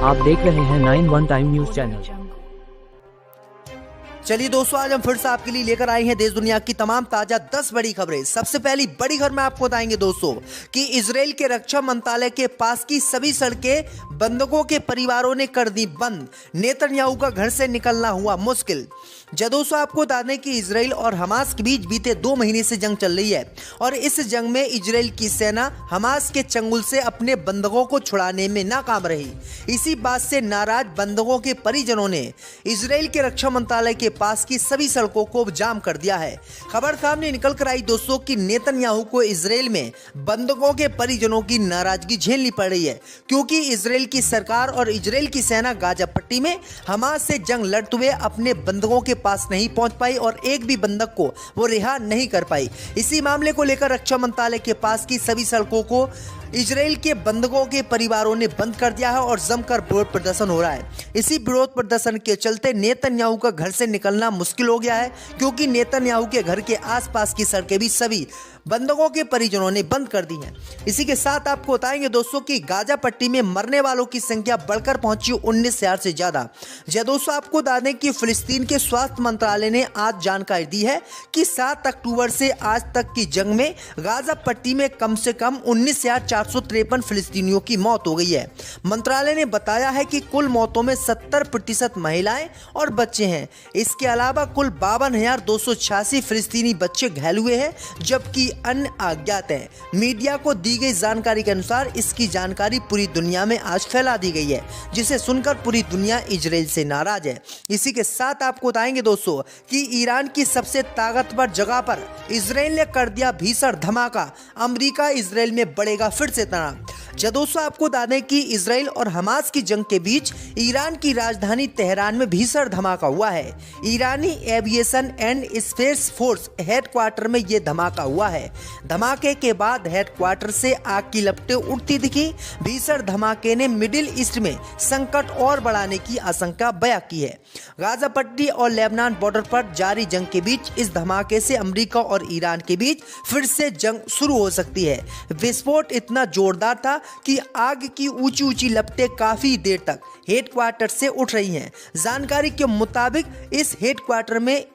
आप देख रहे हैं 9 टाइम न्यूज चैनल। चलिए दोस्तों, आज हम फिर से आपके लिए लेकर आए हैं देश दुनिया की तमाम ताजा 10 बड़ी खबरें। सबसे पहली बड़ी खबर में आपको बताएंगे दोस्तों कि इजराइल के रक्षा मंत्रालय के पास की सभी सड़कें बंधकों के परिवारों ने कर दी बंद। नेतन्याहू का घर से निकलना हुआ मुश्किल। दोस्तों, आपको बता दें कि इजराइल और हमास के बीच बीते 2 महीने से जंग चल रही है और इस जंग में इजराइल की सेना हमास के चंगुल से अपने बंधकों को छुड़ाने में नाकाम रही। इसी बात से नाराज बंधकों के परिजनों ने इजराइल के रक्षा मंत्रालय के पास की सभी सड़कों को जाम कर दिया है। खबर सामने निकल कर आई दोस्तों कि नेतन्याहू को इजराइल में बंधकों के परिजनों की नाराजगी झेलनी पड़ रही है, क्योंकि इजराइल की सरकार और इजराइल की सेना गाजा पट्टी में हमास से जंग लड़ते हुए अपने बंधकों के पास नहीं पहुंच पाई और एक भी बंधक को वो रिहा नहीं कर पाई। इसी मामले को लेकर रक्षा मंत्रालय के पास की सभी सड़कों को इजराइल के बंधकों के परिवारों ने बंद कर दिया है और जमकर विरोध प्रदर्शन हो रहा है। इसी विरोध प्रदर्शन के चलते नेतन्याहू का घर से निकलना मुश्किल हो गया है, क्योंकि नेतन्याहू के घर के आसपास की सड़कें भी सभी बंधकों के परिजनों ने बंद कर दी हैं। इसी के साथ आपको बताएंगे दोस्तों कि गाजा पट्टी में मरने वालों की संख्या बढ़कर पहुंची 19,000 से ज्यादा। दोस्तों, आपको बता दें कि फिलिस्तीन के स्वास्थ्य मंत्रालय ने आज जानकारी दी है कि 7 अक्टूबर से आज तक की जंग में गाजा पट्टी में कम से कम 19,453 फिलिस्तीनियों की मौत हो गई है। मंत्रालय ने बताया है कि कुल मौतों में 70% महिलाएं और बच्चे हैं। इसके अलावा कुल 52,286 फिलिस्तीनी बच्चे घायल हुए हैं, जबकि अन्य अज्ञात हैं। मीडिया को दी गई जानकारी के अनुसार इसकी जानकारी पूरी दुनिया में आज फैला दी गई है, जिसे सुनकर पूरी दुनिया इजराइल से नाराज है। इसी के साथ आपको बताएंगे दोस्तों कि ईरान की सबसे ताकतवर जगह पर इजराइल ने कर दिया भीषण धमाका। अमेरिका इजराइल में बढ़ेगा फिर से तनाव। दोस्तों, आपको बता दें कि इजराइल और हमास की जंग के बीच ईरान की राजधानी तेहरान में भीषण धमाका हुआ है। ईरानी aviation and space force headquarter में यह धमाका हुआ है। धमाके के बाद हेडक्वार्टर से आग की लपटें उठती दिखी। भीषण धमाके ने मिडिल ईस्ट में संकट और बढ़ाने की आशंका बयां की है। गाजा पट्टी और लेबनान बॉर्डर पर जारी जंग के बीच इस धमाके से अमेरिका और ईरान के बीच फिर से जंग शुरू हो सकती है। विस्फोट इतना जोरदार था कि आग की ऊंची ऊंची लपटें काफी देर तक हेडक्वार्टर से उठ रही हैं। जानकारी के मुताबिक इस हेडक्वार्टर में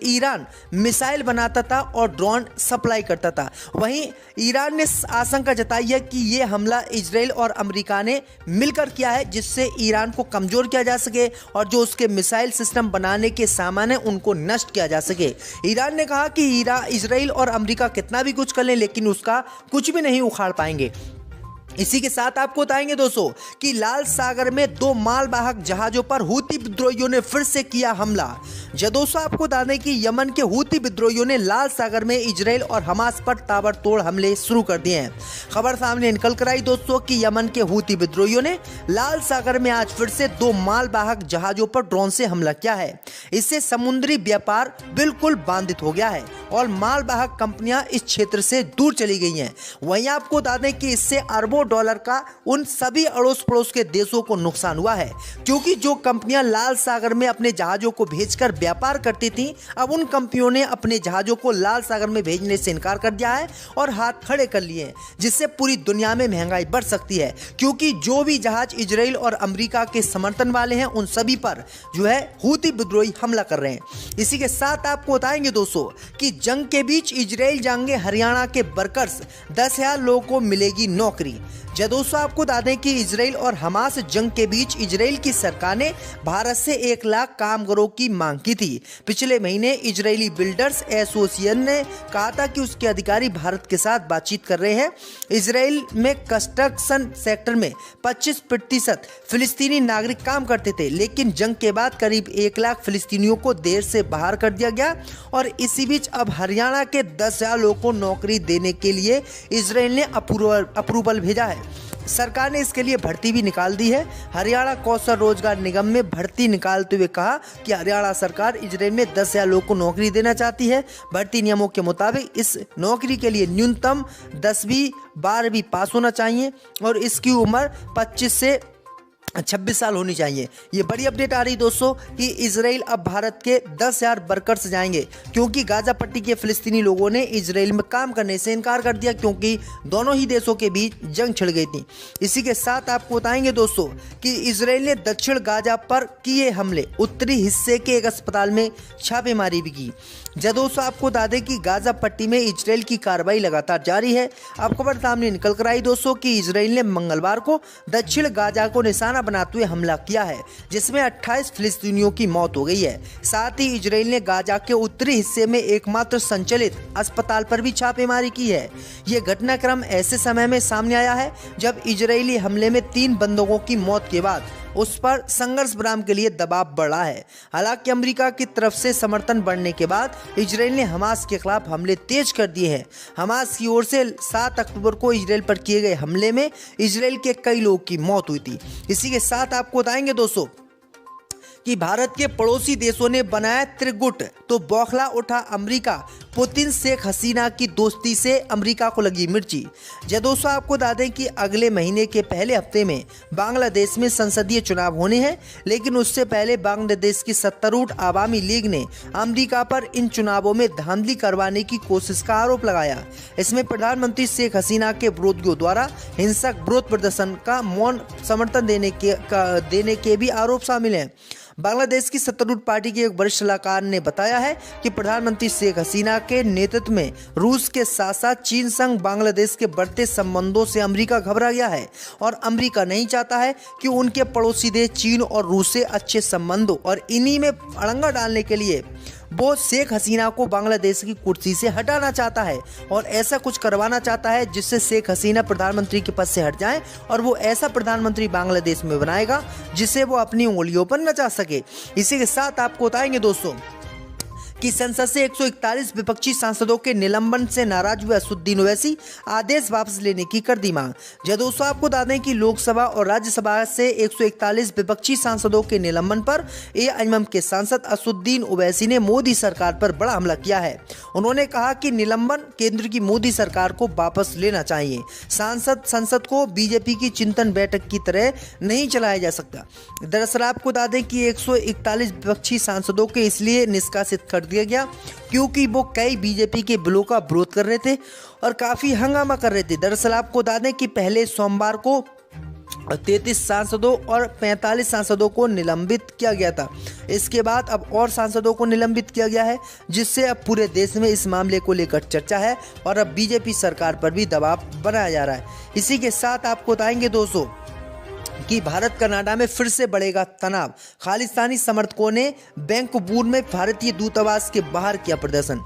ईरान मिसाइल बनाता था और ड्रोन सप्लाई करता था। वहीं ईरान ने आशंका जताई है कि यह हमला इजराइल और अमेरिका ने मिलकर किया है, जिससे ईरान को कमजोर किया जा सके और जो उसके मिसाइल सिस्टम बनाने के सामान है उनको नष्ट किया जा सके। ईरान ने कहा कि इजराइल और अमेरिका कितना भी कुछ कर लें, लेकिन उसका कुछ भी नहीं उखाड़ पाएंगे। इसी के साथ आपको बताएंगे दोस्तों कि लाल सागर में 2 मालवाहक जहाजों पर हूती विद्रोहियों ने फिर से किया हमला। दोस्तों, आपको बता दें कि यमन के हूती विद्रोहियों ने लाल सागर में इजराइल और हमास पर ताबड़तोड़ हमले शुरू कर दिए हैं। खबर सामने निकल कर आई दोस्तों कि यमन के हूती विद्रोहियों ने लाल सागर में आज फिर से 2 मालवाहक जहाजों पर ड्रोन से हमला किया है। इससे समुद्री व्यापार बिल्कुल बाधित हो गया है और मालवाहक कंपनियां इस क्षेत्र से दूर चली गई हैं। वहीं आपको बता दें कि इससे अरबों डॉलर का उन सभी अड़ोस पड़ोस के देशों को नुकसान हुआ है, क्योंकि जो कंपनियां लाल सागर में अपने जहाजों को भेजकर व्यापार करती थीं, अब उन कंपनियों ने अपने जहाजों को लाल सागर में भेजने से इनकार कर दिया है और हाथ खड़े कर लिए हैं, जिससे पूरी दुनिया में महंगाई बढ़ सकती है, क्योंकि जो भी जहाज इजराइल और अमेरिका के समर्थन वाले हैं उन सभी पर जो है हूती विद्रोही हमला कर रहे हैं। इसी के साथ आपको बताएंगे दोस्तों कि जंग के बीच इजराइल जाएंगे हरियाणा के वर्कर्स, 10,000 लोगों को मिलेगी नौकरी। दोस्तों, आपको बता दें कि इजराइल और हमास जंग के बीच इजराइल की सरकार ने भारत से 1 लाख कामगारों की मांग की थी। पिछले महीने इजरायली बिल्डर्स एसोसिएशन ने कहा था कि उसके अधिकारी भारत के साथ बातचीत कर रहे हैं। इजराइल में कंस्ट्रक्शन सेक्टर में 25% फिलिस्तीनी नागरिक काम करते थे, लेकिन जंग के बाद करीब 1 लाख फिलिस्तीनियों को देश से बाहर कर दिया गया और इसी बीच अब हरियाणा के 10,000 लोगों को नौकरी देने के लिए इजराइल ने अप्रूवल भेजा है। सरकार ने इसके लिए भर्ती भी निकाल दी है। हरियाणा कौशल रोजगार निगम में भर्ती निकालते हुए कहा कि हरियाणा सरकार इजराइल में 10,000 लोगों को नौकरी देना चाहती है। भर्ती नियमों के मुताबिक इस नौकरी के लिए न्यूनतम 10वीं 12वीं पास होना चाहिए और इसकी उम्र 25 से 26 साल होनी चाहिए। ये बड़ी अपडेट आ रही दोस्तों कि इजराइल अब भारत के 10,000 वर्कर्स जाएंगे, क्योंकि गाजा पट्टी के फिलिस्तीनी लोगों ने इजराइल में काम करने से इनकार कर दिया, क्योंकि दोनों ही देशों के बीच जंग छिड़ गई थी। इसी के साथ आपको बताएंगे दोस्तों कि इजराइल ने दक्षिण गाजा पर किए हमले, उत्तरी हिस्से के एक अस्पताल में छापेमारी भी की। दोस्तों आपको बता दें कि गाजा पट्टी में इजराइल की कार्रवाई लगातार जारी है। अब खबर सामने निकल कर आई दोस्तों कि इजराइल ने मंगलवार को दक्षिण गाजा को निशाना बनाते हुए हमला किया है, जिसमें 28 फिलिस्तीनियों की मौत हो गई है। साथ ही इजराइल ने गाजा के उत्तरी हिस्से में एकमात्र संचालित अस्पताल पर भी छापेमारी की है। यह घटनाक्रम ऐसे समय में सामने आया है जब इजरायली हमले में 3 बंदूकों की मौत के बाद उस पर संघर्ष विराम के लिए दबाव बढ़ रहा है। हालांकि अमेरिका की तरफ से समर्थन बढ़ने के बाद इजराइल ने हमास के खिलाफ हमले तेज कर दिए हैं। हमास की ओर से 7 अक्टूबर को इजराइल पर किए गए हमले में इजराइल के कई लोगों की मौत हुई थी। इसी के साथ आपको बताएंगे दोस्तों कि भारत के पड़ोसी देशों ने बनाया त्रिगुट, तो बौखला उठा अमेरिका। पुतिन शेख हसीना की दोस्ती से अमेरिका को लगी मिर्ची। दोस्तों आपको बता दें कि अगले महीने के पहले हफ्ते में बांग्लादेश में संसदीय चुनाव होने हैं, लेकिन उससे पहले बांग्लादेश की सत्तारूढ़ आवामी लीग ने अमेरिका पर इन चुनावों में धांधली करवाने की कोशिश का आरोप लगाया। इसमें प्रधानमंत्री शेख हसीना के विरोधियों द्वारा हिंसक विरोध प्रदर्शन का मौन समर्थन देने के भी आरोप शामिल हैं। बांग्लादेश की सत्तारूढ़ पार्टी के एक वरिष्ठ सलाहकार ने बताया है कि प्रधानमंत्री शेख हसीना के नेतृत्व में रूस के साथ साथ चीन संग बांग्लादेश के बढ़ते संबंधों से अमेरिका घबरा गया है और अमेरिका नहीं चाहता है कि उनके पड़ोसी देश चीन और रूस से अच्छे संबंधों और इन्हीं में अड़ंगा डालने के लिए वो शेख हसीना को बांग्लादेश की कुर्सी से हटाना चाहता है और ऐसा कुछ करवाना चाहता है जिससे शेख हसीना प्रधानमंत्री के पद से हट जाएं और वो ऐसा प्रधानमंत्री बांग्लादेश में बनाएगा जिसे वो अपनी उंगलियों पर नचा सके। इसी के साथ आपको बताएंगे दोस्तों कि संसद से 141 विपक्षी सांसदों के निलंबन से नाराज हुए असदुद्दीन ओवैसी आदेश वापस लेने की कर दी मांग। दोस्तों आपको बता दें कि लोकसभा और राज्यसभा से 141 विपक्षी सांसदों के निलंबन पर एआईएमएम के सांसद असदुद्दीन ओवैसी ने मोदी सरकार पर बड़ा हमला किया है। उन्होंने कहा कि निलंबन केंद्र की मोदी सरकार को वापस लेना चाहिए। संसद को बीजेपी की चिंतन बैठक की तरह नहीं चलाया जा सकता। दरअसल आपको बता दें कि 141 विपक्षी सांसदों के इसलिए निष्कासित कर दिया गया क्योंकि वो कई बीजेपी के बिलों का विरोध कर रहे थे और काफी हंगामा कर रहे थे। दरअसल आपको बता दें कि पहले सोमवार को 33 सांसदों और 45 सांसदों को निलंबित किया गया था। इसके बाद अब और सांसदों को निलंबित किया गया है, जिससे अब पूरे देश में इस मामले को लेकर चर्चा है और अब बीजेपी सरकार पर भी दबाव बनाया जा रहा है। इसी के साथ आपको बताएंगे दोस्तों कि भारत कनाडा में फिर से बढ़ेगा तनाव। खालिस्तानी समर्थकों ने वैंकूवर में भारतीय दूतावास के बाहर किया प्रदर्शन।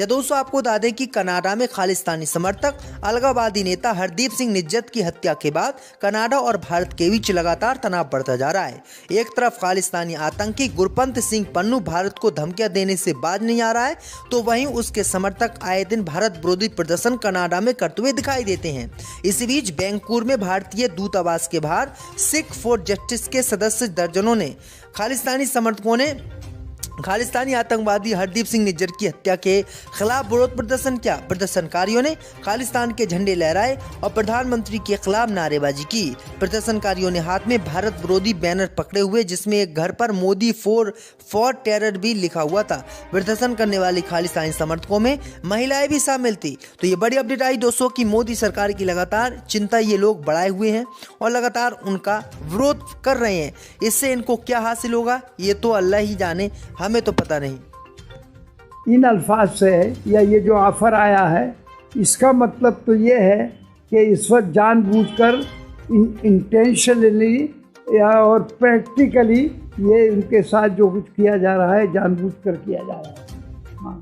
दोस्तों आपको बता दें कि कनाडा में खालिस्तानी समर्थक अलगाववादी नेता हरदीप सिंह निज्जत की हत्या के बाद कनाडा और भारत के बीच लगातार तनाव बढ़ता जा रहा है। एक तरफ खालिस्तानी आतंकी गुरपंत सिंह पन्नू भारत को धमकियां देने से बाज नहीं आ रहा है, तो वहीं उसके समर्थक आए दिन भारत विरोधी प्रदर्शन कनाडा में करते हुए दिखाई देते हैं। इसी बीच वैंकूवर में भारतीय दूतावास के बाहर सिख फॉर जस्टिस के सदस्य दर्जनों ने खालिस्तानी आतंकवादी हरदीप सिंह निज्जर की हत्या के खिलाफ विरोध प्रदर्शन किया। प्रदर्शनकारियों ने खालिस्तान के झंडे लहराए और प्रधानमंत्री के खिलाफ नारेबाजी की। प्रदर्शनकारियों ने हाथ में भारत विरोधी बैनर पकड़े हुए, जिसमें एक घर पर मोदी फॉर टेरर भी लिखा हुआ था। प्रदर्शन करने वाली खालिस्तानी समर्थकों में महिलाएं भी शामिल थी। तो ये बड़ी अपडेट आई दोस्तों कि मोदी सरकार की लगातार चिंता ये लोग बढ़ाए हुए हैं और लगातार उनका विरोध कर रहे हैं। इससे इनको क्या हासिल होगा ये तो अल्लाह ही जाने, हमें तो पता नहीं। इन अल्फाज से या ये जो ऑफर आया है, इसका मतलब तो ये है कि इस वक्त जानबूझकर इंटेंशनली या और प्रैक्टिकली ये उनके साथ जो कुछ किया जा रहा है जानबूझकर किया जा रहा है। हाँ,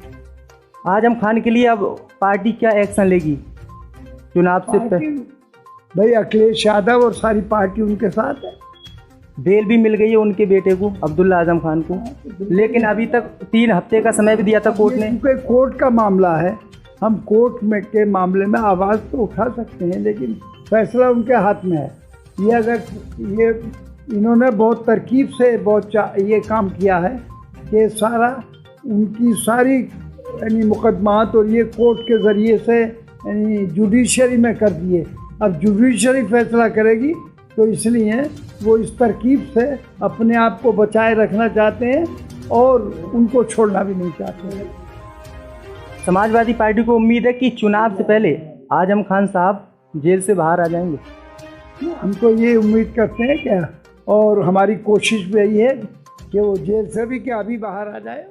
आजम खान के लिए अब पार्टी क्या एक्शन लेगी चुनाव से पहले? भाई अखिलेश यादव और सारी पार्टी उनके साथ है। बेल भी मिल गई है उनके बेटे को, अब्दुल्ला आजम खान को, लेकिन अभी तक 3 हफ्ते का समय भी दिया था कोर्ट ने। क्योंकि कोर्ट का मामला है, हम कोर्ट में के मामले में आवाज़ तो उठा सकते हैं, लेकिन फैसला उनके हाथ में है। ये अगर ये इन्होंने बहुत तरकीब से ये काम किया है कि सारा उनकी सारी यानी मुकदमात और ये कोर्ट के ज़रिए से यानी जुडिशरी में कर दिए। अब जुडिशरी फैसला करेगी तो इसलिए वो इस तरकीब से अपने आप को बचाए रखना चाहते हैं और उनको छोड़ना भी नहीं चाहते हैं। समाजवादी पार्टी को उम्मीद है कि चुनाव से पहले आजम खान साहब जेल से बाहर आ जाएंगे। हम तो ये उम्मीद करते हैं क्या, और हमारी कोशिश भी यही है कि वो जेल से भी क्या अभी बाहर आ जाए।